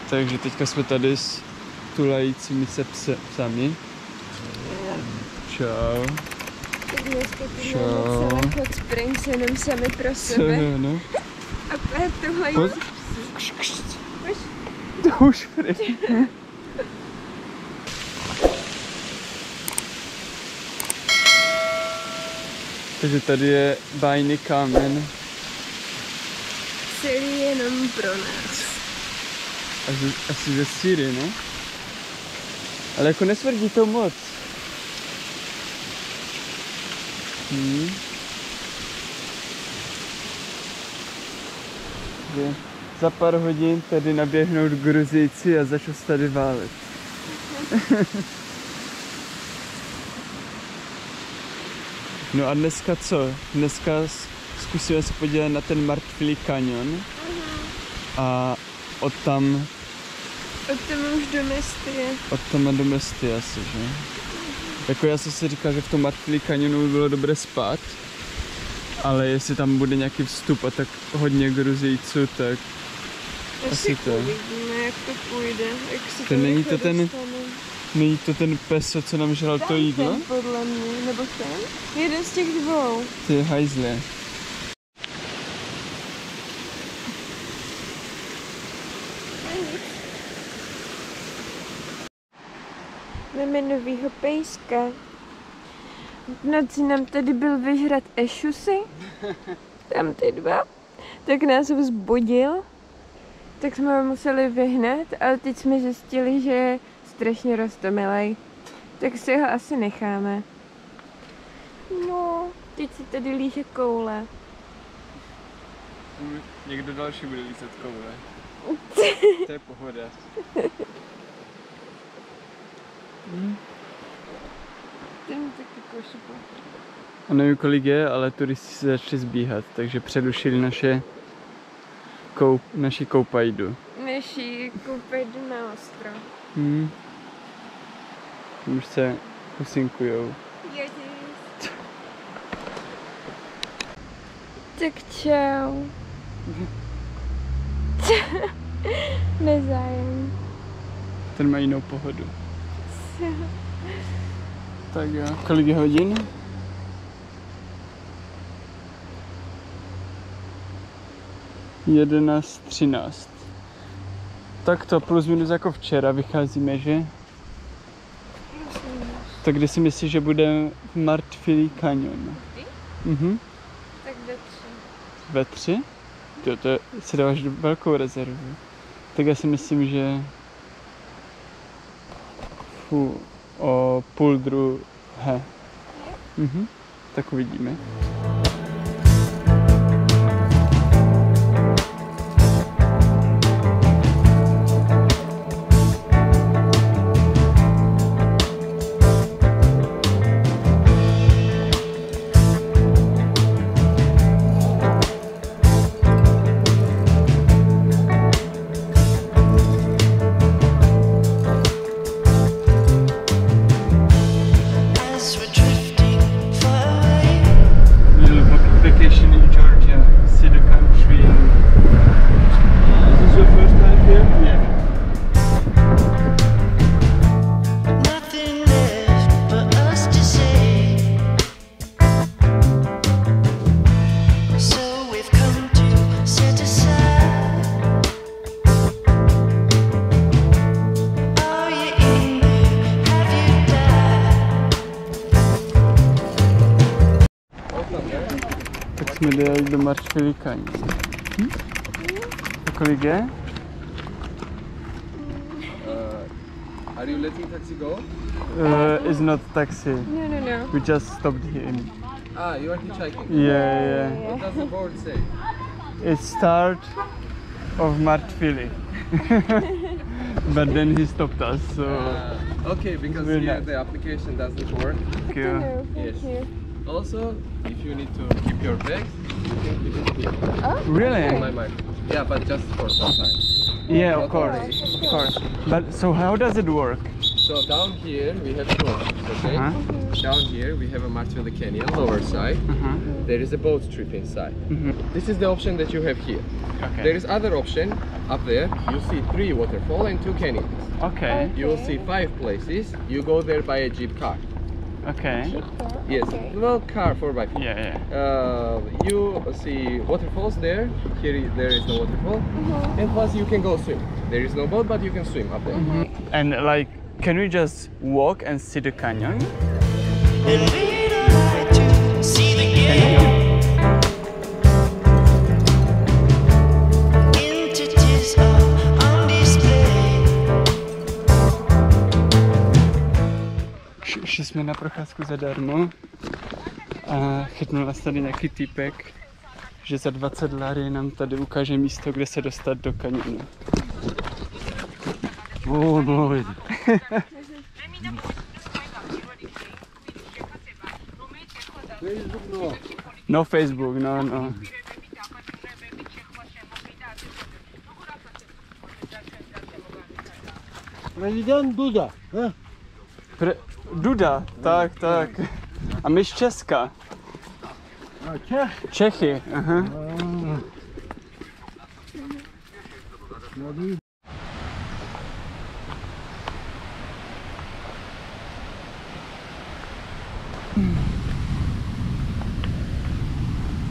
Takže teďka jsme tady s tulajícími se psami. Čau. Tak dneska tu máme celý Hot Springs jenom sami pro sebe. No. A tohle je To už pryč. Takže tady je bájný kámen. celý jenom pro nás. Asi ze Syrii, ne? Ale jako nesmrdí to moc. Za pár hodin tady naběhnou Gruzijci a začnou se tady válet. No a dneska co? Dneska zkusíme se podívat na ten Martvilý kanion. A od tam už do Mestie. Od tam do Mestie asi, že? Jako já jsem si říkal, že v tom Martvilý kanionu by bylo dobré spát. Ale jestli tam bude nějaký vstup a tak hodně Gruzijců, tak asi to. Uvidíme, jak to půjde, jak se to není to ten peso, co nám žral to jídlo? Ten podle mě, nebo ten? Jeden z těch dvou. Ty hajzle. Máme novýho pejska. V noci nám tady byl vyžrat ešusy, tam ty dva, tak nás vzbudil, tak jsme ho museli vyhnat, ale teď jsme zjistili, že je strašně roztomilej, tak si ho asi necháme. No, teď si tady líže koule. Někdo další bude lízat koule. To je pohoda. Ten taky košupu. A nevím kolik je, ale turisti se začali zbíhat, takže přerušili naši koupajdu. Naši koupajdu na ostro. Už se usinkujou. Tak čau. Nezájem. Ten má jinou pohodu. Tak jo, kolik je hodin? Jedenáct 13. Tak to plus minus jako včera vycházíme, že? Tak kde si myslíš, že bude Martvilý kanion? Tak do 3. Ve 3? To si dáváš velkou rezervu. Tak já si myslím, že o 11:30. Tak uvidíme. Vacation in Georgia, see the country. Is this your first time here? Yeah. Nothing left but us to say. So we've come to set aside. Are you in there? Have you died? Tak jsme dojeli do Martvilý kanion. A kolik je? Are you letting taxi go? It's not taxi. No. We just stopped him. Ah, you are hitchhiking? Yeah. What does the board say? It's start of Martvilý. But then he stopped us, so... Okay, because Very here nice. the application doesn't work. Thank you. No, thank Yes. you. Also, if you need to keep your bags, you can keep it here. Really? In my mind. Yeah, but just for some time. Yeah, of course. But so how does it work? So down here we have two options, okay? Down here we have a Martville Canyon, lower side. There is a boat trip inside. This is the option that you have here. Okay. There is other option up there. You see 3 waterfall and 2 canyons. Okay. You will see 5 places. You go there by a jeep car. Okay. Yes, well, car 4x4. Yeah. You see waterfalls there. Here there is no waterfall, and plus you can go swim. There is no boat, but you can swim up there. And like, can we just walk and see the canyon? And we don't like to see the game. Entities are on display. Šli jsme na procházku zadarmo a chytnul nás tady nějaký týpek, že za 20 lari nám tady ukáže místo, kde se dostat do kanionu. Oh, no, No Facebook, no. Prezident Duda, ne? Duda, tak. A my z Česka. A Čech? Čechy, aha.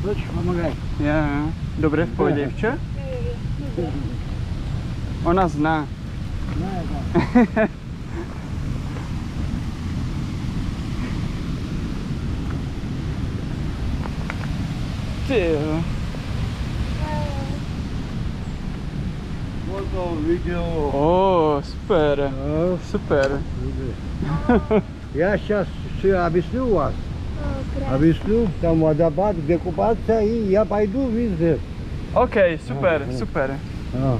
Proč, pomagaj. Já, dobré v pohodě, vče? Ona zná. Ne, ne. Ty jo. Foto, video. O, super, No, super. já сейчас объясню вас. Объясню, там водопад, где купаться, и я пойду везде. OK, super. А.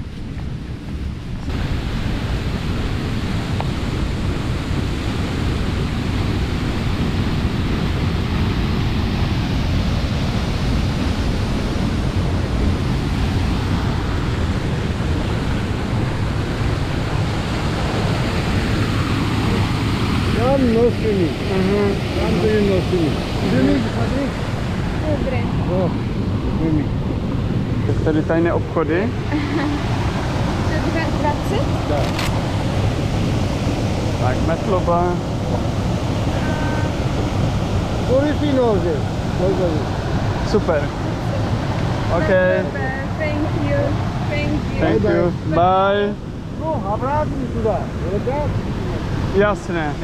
Там носами. Там были носами. Дымик, смотри. Dobré. О, дымик. Tak tady tajné obchody. To je 20? Tak, metloba. Туристы ноги. Super. OK, Thank you. thank you. Bye. Ну, обратно туда. Ребят. Jasné.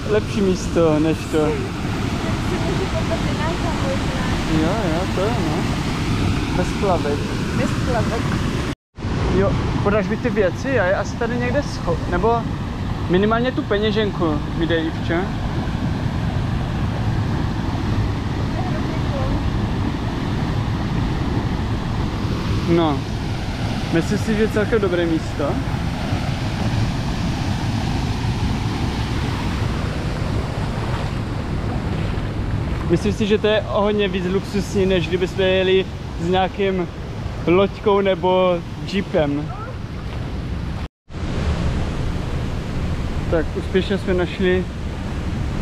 Lepší místo než to. Jo, to je no. Bez plavek. Bez plavek. Jo, podáš mi ty věci a je asi tady někde nebo minimálně tu peněženku mi dej, vče? No, myslím si, že je celkem dobré místo. Myslím si, že to je o hodně víc luxusní, než kdybychom jeli s nějakým loďkou nebo jeepem. Tak úspěšně jsme našli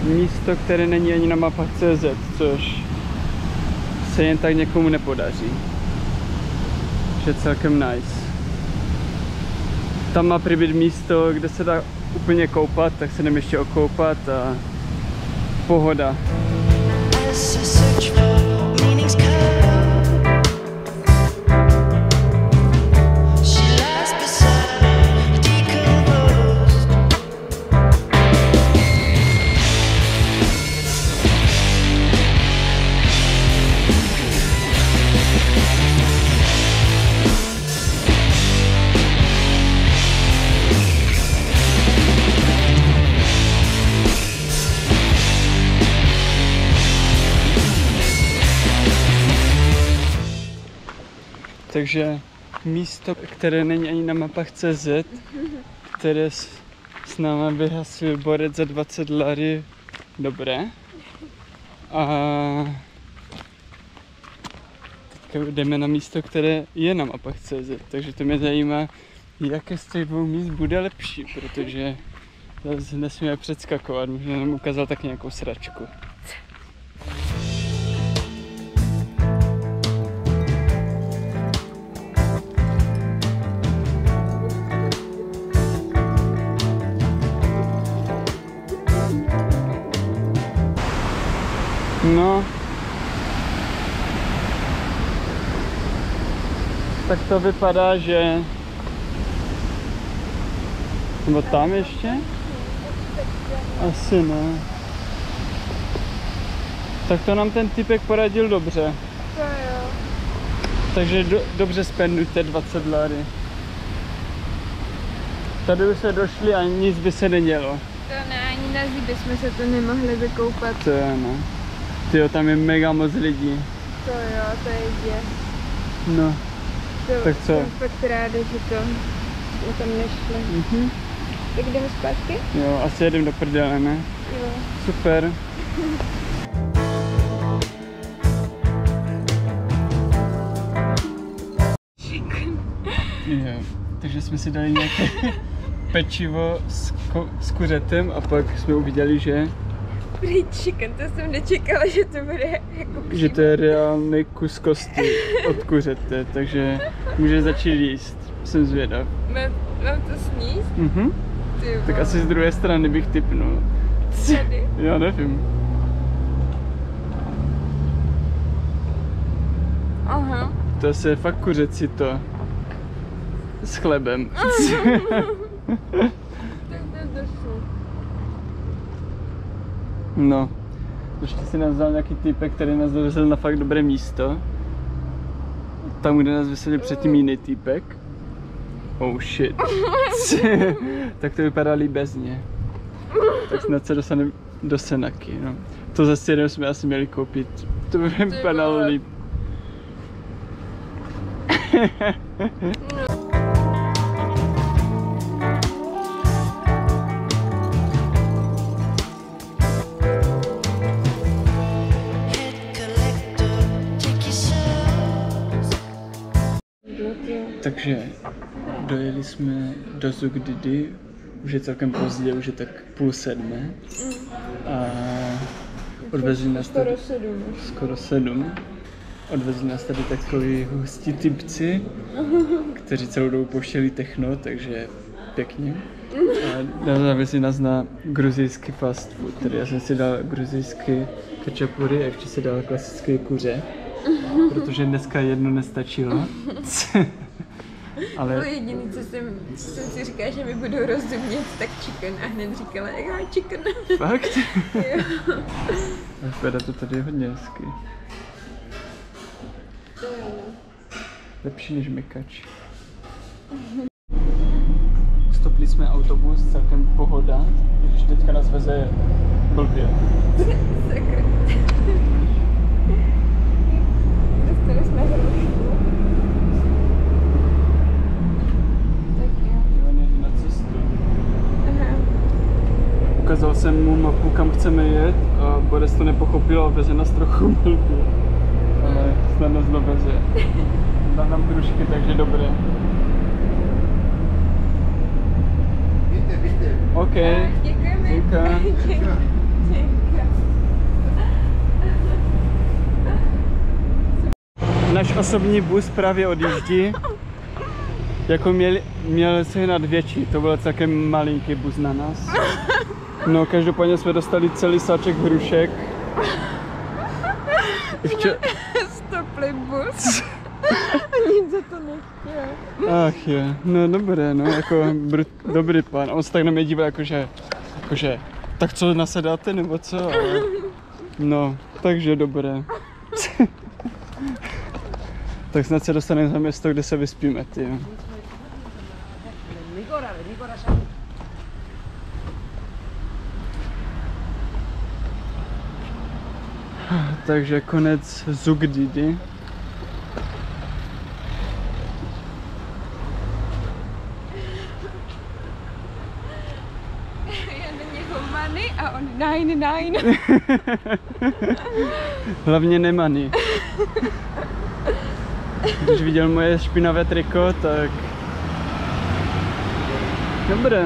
místo, které není ani na mapách CZ, což se jen tak někomu nepodaří. Je celkem nice. Tam má prý být místo, kde se dá úplně koupat, tak se jdeme ještě okoupat a pohoda. As I search for meaning's color, she lies beside me, decomposed. Takže místo, které není ani na mapách CZ, které s náma vyhasil borec za 20 lari, dobré. A teďka jdeme na místo, které je na mapách CZ, takže to mě zajímá, jaké z těch dvou míst bude lepší, protože zase nesmíme předskakovat, možná nám ukázal tak nějakou sračku. No. Tak to vypadá, že... Nebo tam ještě? Asi ne. Tak to nám ten typek poradil dobře. To jo. Takže dobře spendujte 20 lary. Tady už se došli a nic by se nedělo. To ne, ani na zdi bychom se to nemohli vykoupat. To je no. Tyjo, tam je mega moc lidí. To jo, to je děs. No. To, Tak co? Jsem fakt ráda, že to jsme tam nešli. Tak jdeme zpátky? Jo, asi jedem do prdele, ne? Jo. Super. Jo, takže jsme si dali nějaké pečivo s kuřetem a pak jsme uviděli, že Chicken, to jsem nečekala, že to bude jako že to je reálný kus kosti od kuřete, takže může začít jíst. Jsem zvědav. Mám to sníst? Mhm. Ty Tak asi z druhé strany bych tipnul. Tady? Já nevím. Aha. To asi je fakt kuřecí to. S chlebem. Tak to je došlo. No. Ještě si nás vzal nějaký typek, který nás dovezl na fakt dobré místo. Tam, kde nás vysadil předtím jiný týpek. Oh shit. Tak to vypadá líbezně. Tak snad se dostaneme do Senaky, no. To zase jednou jsme asi měli koupit. To by vypadalo líp. Takže dojeli jsme do Zugdidi, už je celkem pozdě, už je tak 6:30 a odvezli nás tady, skoro 7. Odvezli nás tady takový hustí typci, kteří celou dobu pouštěli techno, takže pěkně. A zavezli nás na gruzijský fast food, tedy já jsem si dal gruzijský kečapury a ještě si dal klasické kuře, protože dneska jedno nestačilo. Ale... To jediné, co jsem si říkala, že mi budou rozumět, tak chicken a hned říkala, jak chicken. Fakt? Jo. Vypadá to tady hodně hezky. Lepší než mykač. Stopli jsme autobus, celkem pohoda, když teďka nás veze blbě. Sakra. Dostali jsme hrušku. Na cestu. Aha. Ukázal jsem mu mapu, kam chceme jet a Boris to nepochopil a veze nás trochu blbě. Ale snad nás doveze. Dá nám družky, takže dobré. OK. Děkujeme. Díka. Náš osobní bus právě odjíždí. Jako měl sehnat větší, to byl celkem malinký bus na nás. No, každopádně jsme dostali celý sáček hrušek. Stopli bus. A nic za to nechtěl. Ach je, no dobré, no, jako dobrý pán. On se tak na mě díval, jakože, tak co, nasedáte nebo co? Ale, no, takže dobré. Tak snad se dostaneme za město, kde se vyspíme, ty. Takže konec Zugdidi. Já na něho money a on 99. Hlavně nemany. Když viděl moje špinavé triko, tak... Dobré.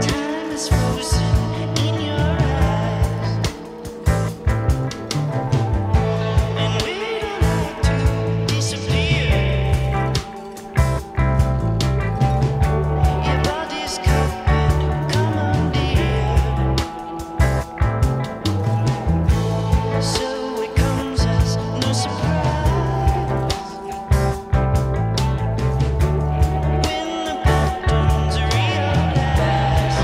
Time is frozen in your eyes, and we don't like to disappear. Your body's covered, come on dear. So it comes as no surprise when the patterns realize.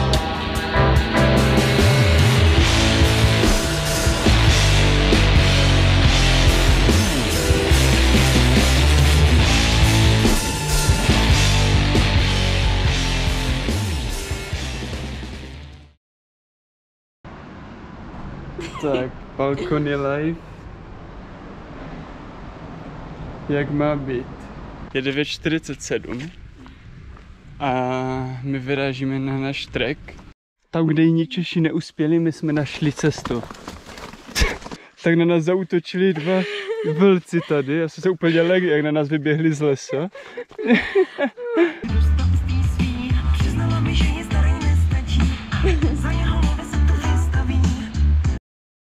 Tak, balkon je live. Jak má být? Je 9:47 a my vyrážíme na náš trek. Tam, kde jiní Češi neuspěli, my jsme našli cestu. Tak na nás zaútočili dva vlci tady, já jsem se úplně lek, jak na nás vyběhli z lesa.